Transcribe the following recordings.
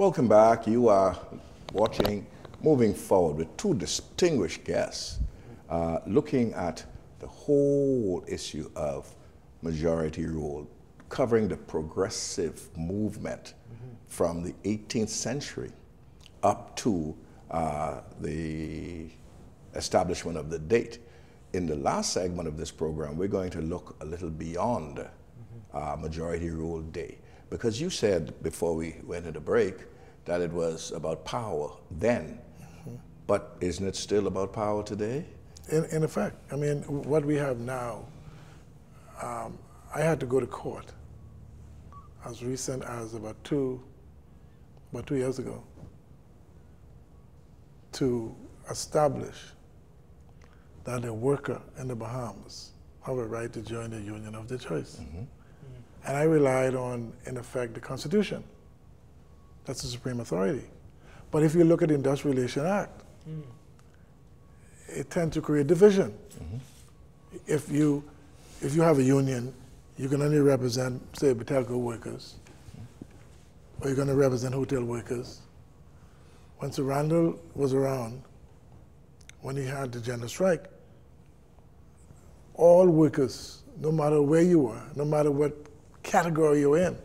Welcome back. You are watching Moving Forward with two distinguished guests looking at the whole issue of majority rule, covering the progressive movement from the 18th century up to the establishment of the date. In the last segment of this program, we're going to look a little beyond Majority Rule Day. Because you said before we went into break that it was about power then, but isn't it still about power today? In effect, I mean, what we have now, I had to go to court as recent as about two years ago to establish that a worker in the Bahamas have a right to join the union of their choice. And I relied on, in effect, the Constitution. That's the supreme authority. But if you look at the Industrial Relations Act, it tends to create division. If you have a union, you can only represent, say, Batelco workers, or you're going to represent hotel workers. When Sir Randall was around, when he had the general strike, all workers, no matter where you were, no matter what category you're in,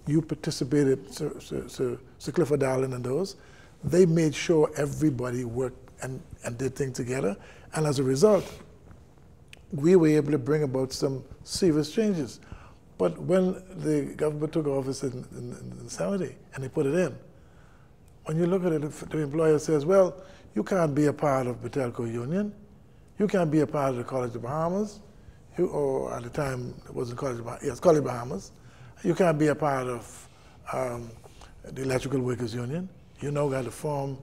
you participated, Sir Clifford Allen and those, they made sure everybody worked and did things together. And as a result, we were able to bring about some serious changes. But when the government took office in the 70s and they put it in, when you look at it, the employer says, well, you can't be a part of Batelco Union. You can't be a part of the College of Bahamas. Or at the time, it wasn't College of Bahamas, yes, College Bahamas. You can't be a part of the Electrical Workers Union. You now got to form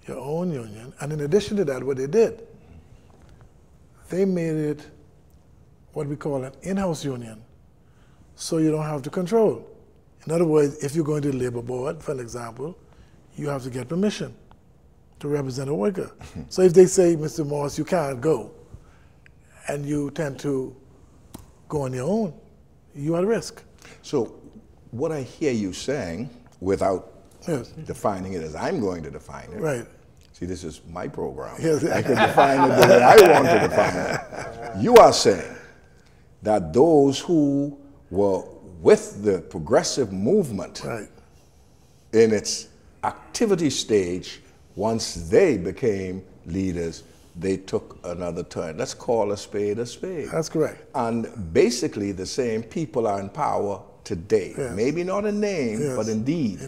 your own union. And in addition to that, what they did, they made it what we call an in-house union, so you don't have to control. In other words, if you're going to the labor board, for an example, you have to get permission to represent a worker. So if they say, Mr. Morris, you can't go, and you tend to go on your own, you're at risk. So what I hear you saying, without defining it as I'm going to define it, right? See, this is my program. Yes. I can define it the way I want to define it. You are saying that those who were with the progressive movement in its activity stage, once they became leaders, they took another turn. Let's call a spade a spade. That's correct. And basically the same people are in power today. Yes. Maybe not in name, yes. but indeed,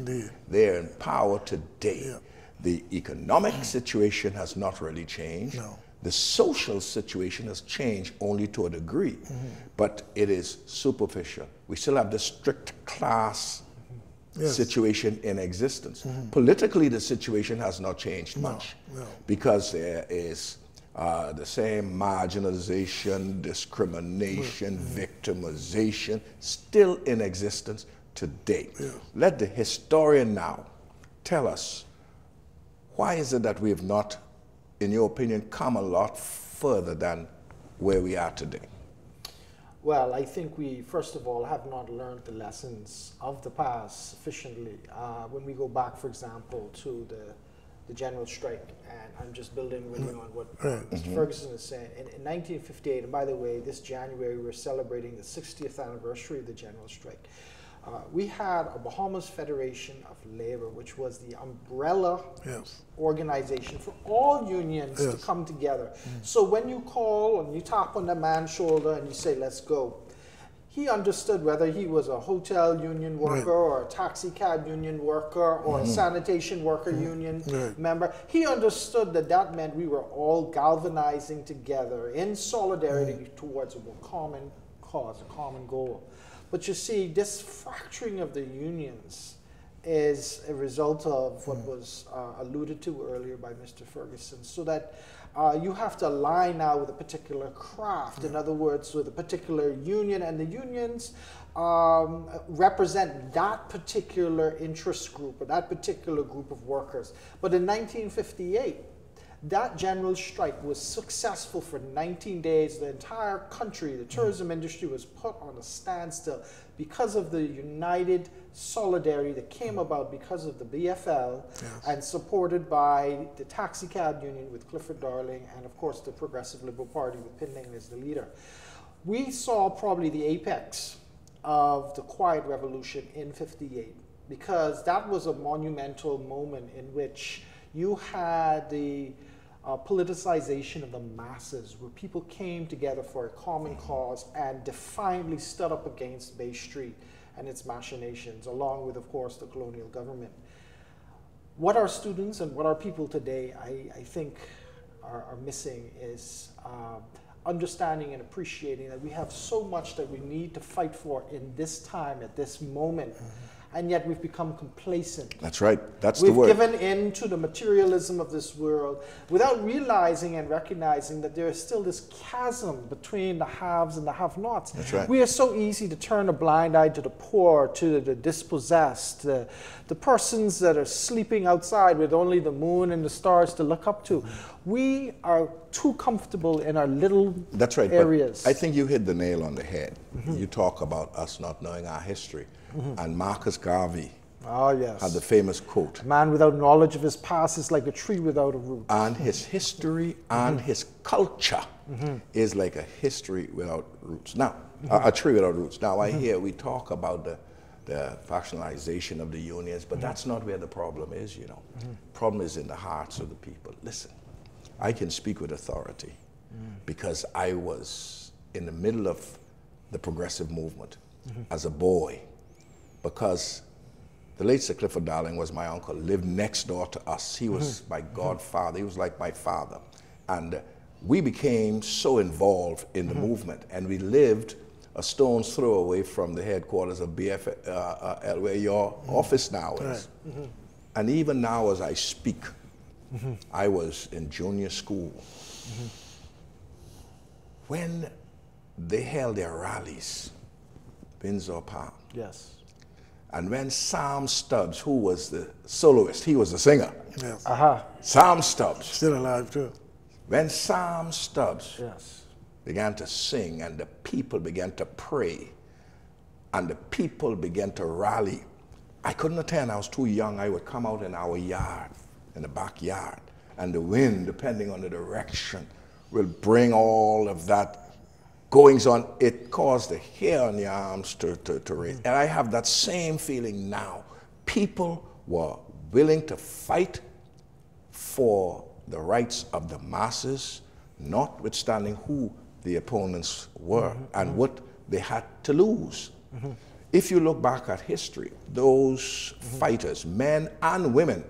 they're in power today. Yeah. The economic situation has not really changed. No. The social situation has changed only to a degree, but it is superficial. We still have the strict class situation in existence. Politically, the situation has not changed much because there is the same marginalization, discrimination, victimization still in existence today. Let the historian now tell us, why is it that we have not, in your opinion, come a lot further than where we are today? Well, I think we, first of all, have not learned the lessons of the past sufficiently. When we go back, for example, to the general strike, and I'm just building really on what Mr. Ferguson is saying. In 1958, and by the way, this January we're celebrating the 60th anniversary of the general strike. We had a Bahamas Federation of Labor, which was the umbrella organization for all unions to come together. So when you call and you tap on the man's shoulder and you say, let's go, he understood whether he was a hotel union worker or a taxi cab union worker or a sanitation worker union member. He understood that that meant we were all galvanizing together in solidarity towards a common cause, a common goal. But you see, this fracturing of the unions is a result of what was alluded to earlier by Mr. Ferguson, so that you have to align now with a particular craft, in other words, with a particular union, and the unions represent that particular interest group or that particular group of workers. But in 1958, That general strike was successful for 19 days. The entire country, the tourism industry, was put on a standstill because of the united solidarity that came about because of the BFL, and supported by the taxi cab union with Clifford Darling, and of course the Progressive Liberal Party with Pinning as the leader. We saw probably the apex of the quiet revolution in '58, because that was a monumental moment in which you had the politicization of the masses, where people came together for a common cause and defiantly stood up against Bay Street and its machinations, along with, of course, the colonial government. What our students and what our people today, I think, are missing is understanding and appreciating that we have so much that we need to fight for in this time, at this moment. And yet we've become complacent. That's right. That's the word. We've given in to the materialism of this world without realizing and recognizing that there is still this chasm between the haves and the have-nots. That's right. We are so easy to turn a blind eye to the poor, to the dispossessed, the persons that are sleeping outside with only the moon and the stars to look up to. We are too comfortable in our little That's right, areas. but I think you hit the nail on the head. You talk about us not knowing our history. And Marcus Garvey had the famous quote. A man without knowledge of his past is like a tree without a root. And his history and his culture is like a history without roots. Now, a tree without roots. Now, I hear we talk about the factionalization of the unions, but that's not where the problem is, you know. Problem is in the hearts of the people. Listen, I can speak with authority because I was in the middle of the progressive movement as a boy, because the late Sir Clifford Darling was my uncle, lived next door to us. He was my godfather. He was like my father. And we became so involved in the movement, and we lived a stone's throw away from the headquarters of BFL, where your office now is. And even now as I speak, I was in junior school. When they held their rallies, Windsor Park. Yes. And when Sam Stubbs, who was the soloist, he was the singer. Yes. Sam Stubbs. Still alive too. When Sam Stubbs Yes. began to sing and the people began to pray and the people began to rally, I couldn't attend. I was too young. I would come out in our yard, in the backyard, and the wind, depending on the direction, will bring all of that goings on. It caused the hair on the arms to raise. And I have that same feeling now. People were willing to fight for the rights of the masses, notwithstanding who the opponents were and what they had to lose. If you look back at history, those fighters, men and women,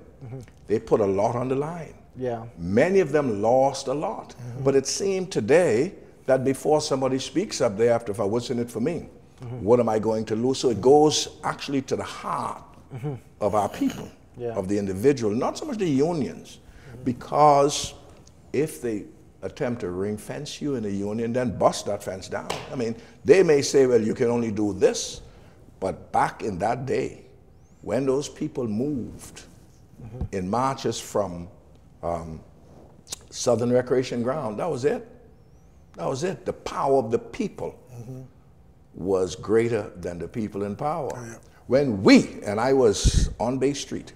they put a lot on the line. Yeah. Many of them lost a lot. But it seemed today that before somebody speaks up, they have to, what's in it for me? What am I going to lose? So it goes actually to the heart of our people, of the individual, not so much the unions, because if they attempt to ring fence you in a union, then bust that fence down. I mean, they may say, well, you can only do this, but back in that day, when those people moved in marches from Southern Recreation Ground, that was it. That was it. The power of the people was greater than the people in power. When we, and I was on Bay Street,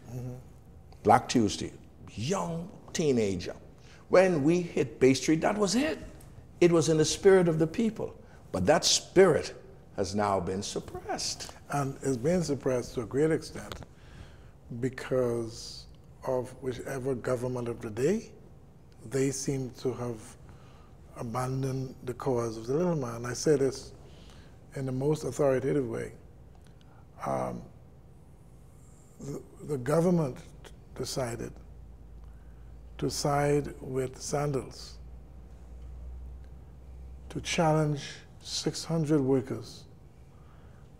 Black Tuesday, young teenager, when we hit Bay Street, that was it. It was in the spirit of the people. But that spirit has now been suppressed. And it's been suppressed to a great extent because of whichever government of the day, they seem to have abandoned the cause of the little man. I say this in the most authoritative way. The government decided to side with Sandals to challenge 600 workers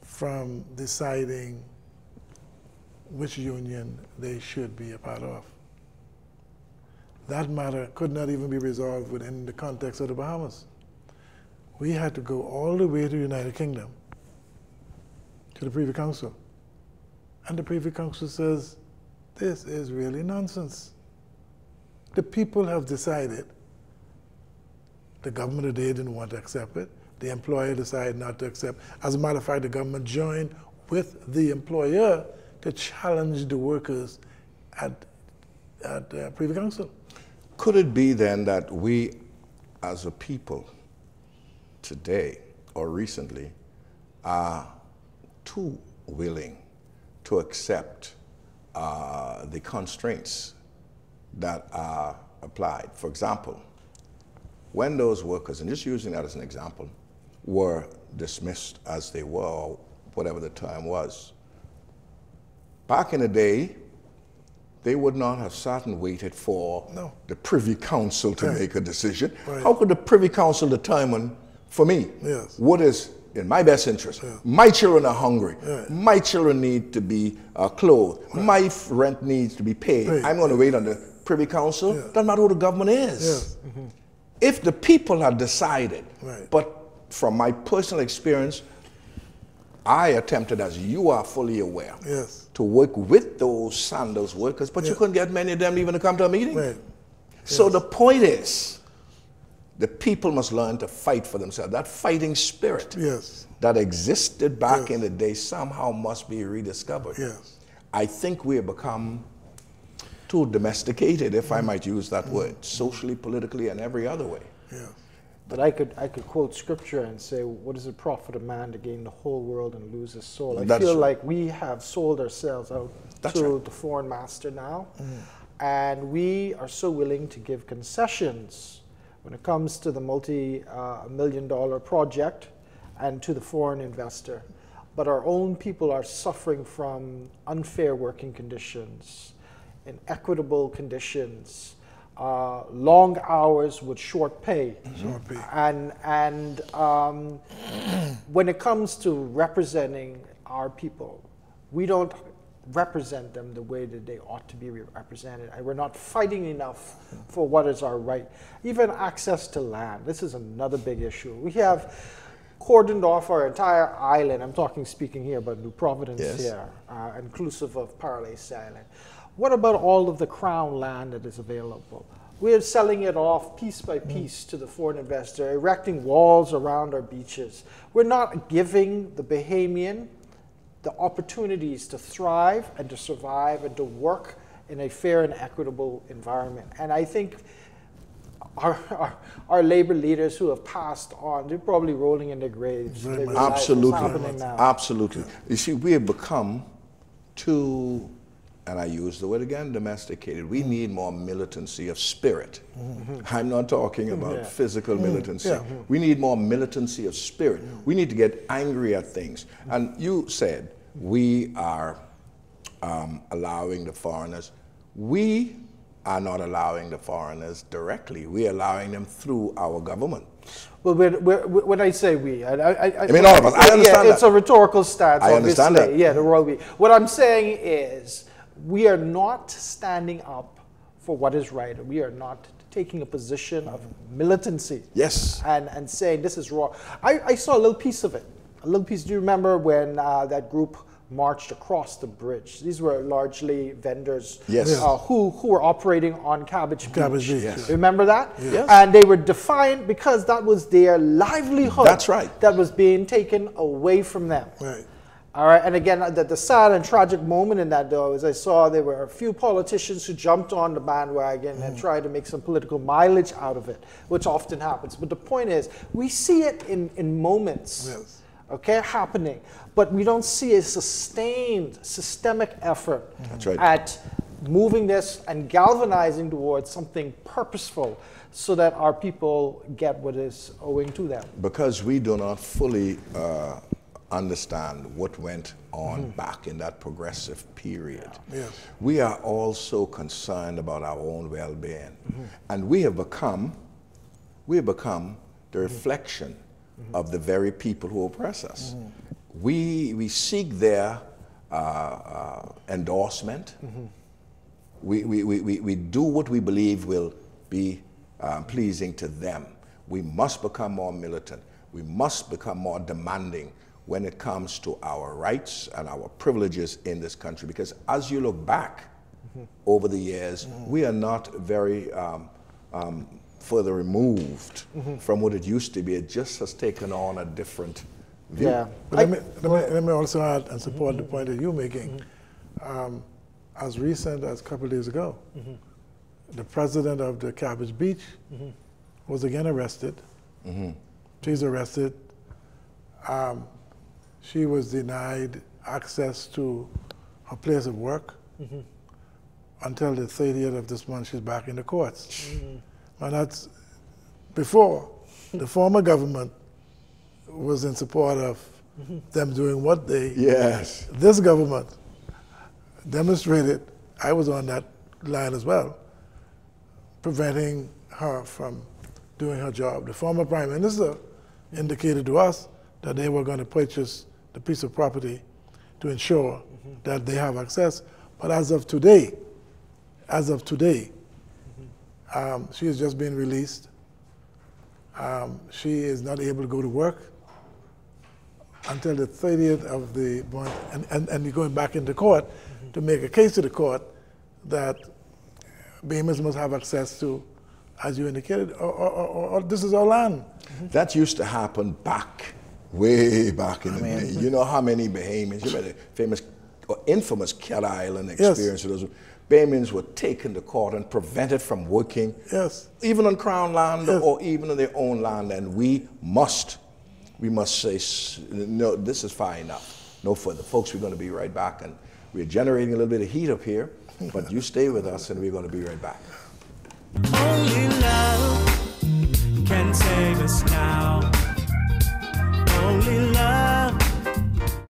from deciding which union they should be a part of. That matter could not even be resolved within the context of the Bahamas. We had to go all the way to the United Kingdom, to the Privy Council. And the Privy Council says, this is really nonsense. The people have decided. The government today didn't want to accept it. The employer decided not to accept. As a matter of fact, the government joined with the employer to challenge the workers at Privy Council. Could it be then that we, as a people, today or recently, are too willing to accept the constraints that are applied? For example, when those workers, and just using that as an example, were dismissed as they were, or whatever the time was, back in the day, they would not have sat and waited for the Privy Council to make a decision. Right. How could the Privy Council determine for me what is in my best interest? My children are hungry. My children need to be clothed. My rent needs to be paid. I'm going to wait on the Privy Council. Doesn't matter who the government is. If the people had decided, but from my personal experience, I attempted, as you are fully aware, to work with those sandals workers, but you couldn't get many of them even to come to a meeting. So the point is, the people must learn to fight for themselves. That fighting spirit that existed back in the day somehow must be rediscovered. I think we have become too domesticated, if I might use that word, socially, politically, and every other way. But I could quote scripture and say, what does it profit a man to gain the whole world and lose his soul? I feel like we have sold ourselves out to the foreign master now. And we are so willing to give concessions when it comes to the multi-million-dollar project and to the foreign investor. But our own people are suffering from unfair working conditions, inequitable conditions, long hours with short pay. And when it comes to representing our people, we don't represent them the way that they ought to be represented. And we're not fighting enough for what is our right. Even access to land. This is another big issue. We have cordoned off our entire island. I'm speaking here about New Providence here, inclusive of Paradise Island. What about all of the crown land that is available? We're selling it off piece by piece to the foreign investor, erecting walls around our beaches. We're not giving the Bahamian the opportunities to thrive and to survive and to work in a fair and equitable environment. And I think our labor leaders who have passed on, they're probably rolling in their graves. Absolutely. Absolutely. You see, we have become too, and I use the word again, domesticated. We need more militancy of spirit. I'm not talking about physical militancy. We need more militancy of spirit. We need to get angry at things. And you said we are allowing the foreigners. We are not allowing the foreigners directly. We are allowing them through our government. Well, when I say we, I mean all of us. I understand that. It's a rhetorical stance. I understand that. Yeah, the royal we. What I'm saying is, we are not standing up for what is right. We are not taking a position of militancy. And saying this is wrong. I saw a little piece of it. A little piece. Do you remember when that group marched across the bridge? These were largely vendors who were operating on Cabbage Beach. Remember that? And they were defiant because that was their livelihood. That's right. That was being taken away from them. All right, and again, the sad and tragic moment in that, though, is I saw there were a few politicians who jumped on the bandwagon and tried to make some political mileage out of it, which often happens. But the point is, we see it in moments, okay, happening, but we don't see a sustained, systemic effort at moving this and galvanizing towards something purposeful so that our people get what is owing to them. Because we do not fully understand what went on back in that progressive period. We are also concerned about our own well-being. And we have become the reflection of the very people who oppress us. We seek their endorsement. We do what we believe will be pleasing to them. We must become more militant. We must become more demanding when it comes to our rights and our privileges in this country. Because as you look back over the years. We are not very further removed from what it used to be. It just has taken on a different view. Yeah. But let me also add and support the point that you're making. As recent as a couple of days ago, the president of the Cabbage Beach was again arrested. She's arrested. She was denied access to her place of work until the 30th of this month. She's back in the courts. And that's before the former government was in support of them doing what they. Yes. This government demonstrated, I was on that line as well, preventing her from doing her job. The former prime minister indicated to us that they were going to purchase the piece of property to ensure that they have access. But as of today, she has just been released. She is not able to go to work until the 30th of the month, and you're going back into court to make a case to the court that Bamans must have access to, as you indicated, or this is our land. That used to happen way back in the day. You know how many Bahamians, you remember the famous or infamous Cat Island experience of those Bahamians were taken to court and prevented from working, even on Crown land or even on their own land, and we must say, no, this is far enough. No further. Folks, we're going to be right back, and we're generating a little bit of heat up here, but you stay with us, and we're going to be right back. Only love can save us now. Only love